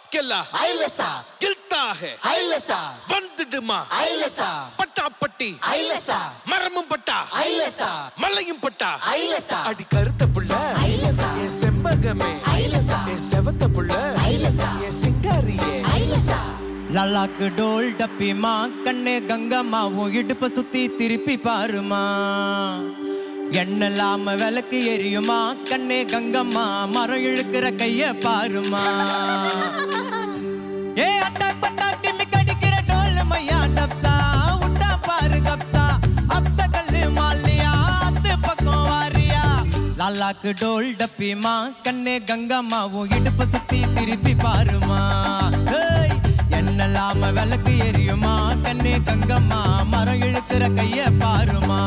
अकेला ஐலசா गिलता है ஐலசா வந்துடுமா ஐலசா பட்டாப்பட்டி ஐலசா மரமும் பட்டா ஐலசா மலையும் பட்டா ஐலசா அடி கருத்த புள்ள ஐலசா என் செம்பகமே ஐலசா என் செவத்த புள்ள ஐலசா என் சிங்காரியே ஐலசா லலாக்கு டோல் டப்பிமா கண்ணே கங்கம்மா உன் இடுப்ப சுத்தி திருப்பி பாருமா எண்ணலாம விளக்கு எரியுமா கண்ணே கங்கம்மா மரம் இழுக்கிற கைய பாருமா ஏ அட்டா பட்டா டிம்மி கடிக்கிற டோல் மையா டப்சா உட்டா பாரு கப்சா அப்ச கல்லு மாலியா அத்து பக்கம் வாரியா லலாக்கு டோல் டப்பிமா கண்ணே கங்கம்மா உன் இடுப்ப சுத்தி திருப்பி பாருமா என்னலாம விளக்கு எரியுமா கண்ணே கங்கம்மா மரம் இழுக்கிற கைய பாருமா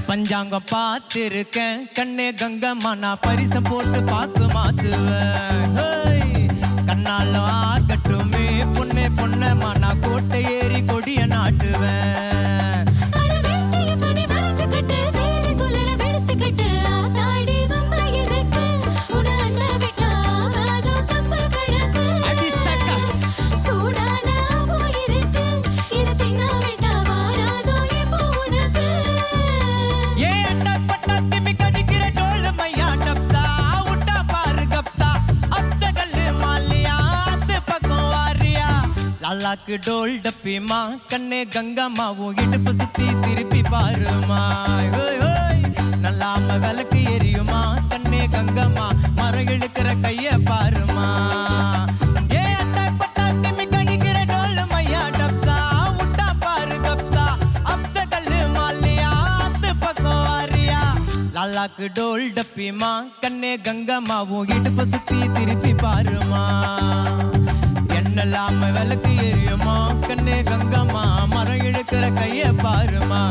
பஞ்சாங்கம் பார்த்திருக்கேன் கண்ணே கங்கம்மா நான் பரிசம் போட்டு பாக்கு மாத்துவேன் கண்ணால ஆகட்டுமே பொண்ணே பொண்ணம்மா நான் கோட்டை ஏறி கொடிய நாட்டுவேன் லலாக்கு டோல் டப்பிமா கண்ணே கங்கம்மா உன் இடுப்பு சுத்தி திருப்பி பாருமா நல்லாம விளக்கு எரியுமா கண்ணே கங்கம்மா மரம் இழுக்கிற கைய பாருமா ஏ அட்டா பட்டா டிம்மி கடிக்கிற டோல் மையா டப்சா உட்டா பாரு கப்சா அப்ச கல்லு மாலியா அத்து பக்கம் வாரியா லலாக்கு டோல் டப்பிமா கண்ணே கங்கம்மா உன் இடுப்பு சுத்தி திருப்பி பாருமா என்னலாம விளக்கு எரியுமா கண்ணே கங்கம்மா மரம் இழுக்கிற கைய பாருமா